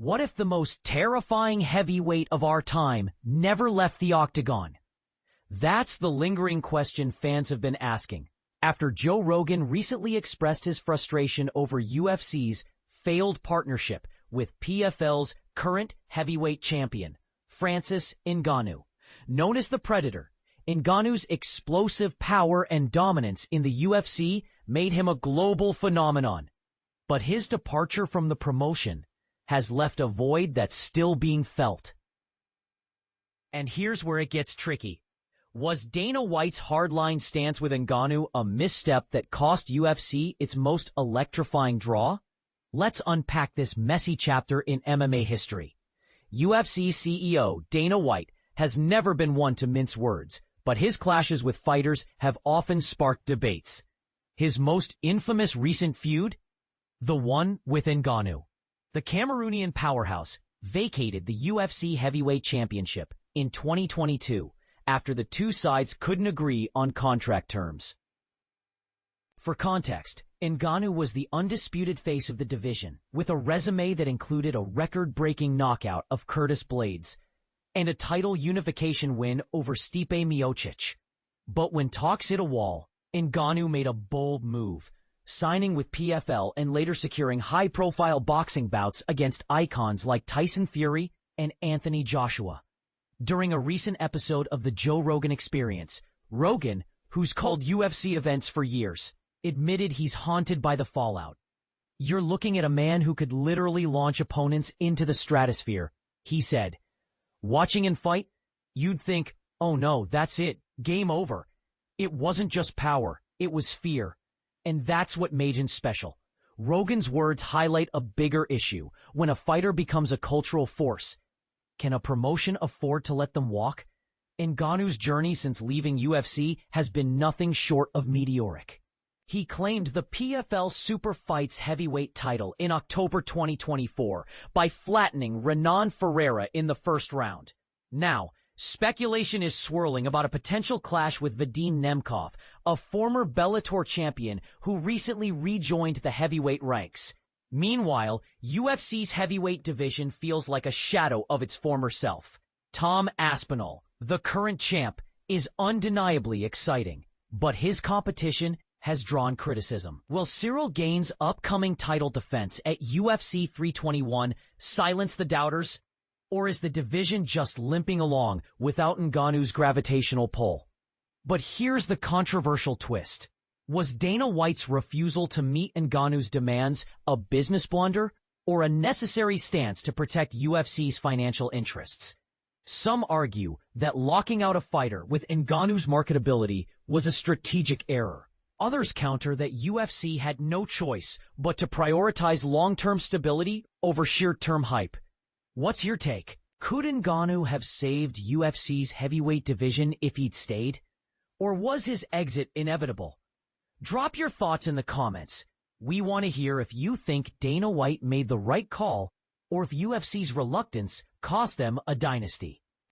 What if the most terrifying heavyweight of our time never left the octagon? That's the lingering question fans have been asking after Joe Rogan recently expressed his frustration over UFC's failed partnership with PFL's current heavyweight champion, Francis Ngannou. Known as the Predator, Ngannou's explosive power and dominance in the UFC made him a global phenomenon. But his departure from the promotion has left a void that's still being felt. And here's where it gets tricky. Was Dana White's hardline stance with Ngannou a misstep that cost UFC its most electrifying draw? Let's unpack this messy chapter in MMA history. UFC CEO Dana White has never been one to mince words, but his clashes with fighters have often sparked debates. His most infamous recent feud? The one with Ngannou. The Cameroonian powerhouse vacated the UFC Heavyweight Championship in 2022 after the two sides couldn't agree on contract terms. For context, Ngannou was the undisputed face of the division, with a resume that included a record-breaking knockout of Curtis Blades and a title unification win over Stipe Miocic. But when talks hit a wall, Ngannou made a bold move, signing with PFL and later securing high-profile boxing bouts against icons like Tyson Fury and Anthony Joshua. During a recent episode of the Joe Rogan Experience, Rogan, who's called UFC events for years, admitted he's haunted by the fallout. "You're looking at a man who could literally launch opponents into the stratosphere," he said. "Watching him fight, you'd think, oh no, that's it, game over." It wasn't just power, it was fear. And that's what made him special. Rogan's words highlight a bigger issue. When a fighter becomes a cultural force, can a promotion afford to let them walk? Ngannou's journey since leaving UFC has been nothing short of meteoric. He claimed the PFL Super Fights heavyweight title in October 2024 by flattening Renan Ferreira in the first round. Now, speculation is swirling about a potential clash with Vadim Nemkov, a former Bellator champion who recently rejoined the heavyweight ranks. Meanwhile, UFC's heavyweight division feels like a shadow of its former self. Tom Aspinall, the current champ, is undeniably exciting, but his competition has drawn criticism. Will Ciryl Gane's upcoming title defense at UFC 321 silence the doubters? Or is the division just limping along without Ngannou's gravitational pull? But here's the controversial twist. Was Dana White's refusal to meet Ngannou's demands a business blunder or a necessary stance to protect UFC's financial interests? Some argue that locking out a fighter with Ngannou's marketability was a strategic error. Others counter that UFC had no choice but to prioritize long-term stability over short-term hype. What's your take? Could Ngannou have saved UFC's heavyweight division if he'd stayed? Or was his exit inevitable? Drop your thoughts in the comments. We want to hear if you think Dana White made the right call or if UFC's reluctance cost them a dynasty.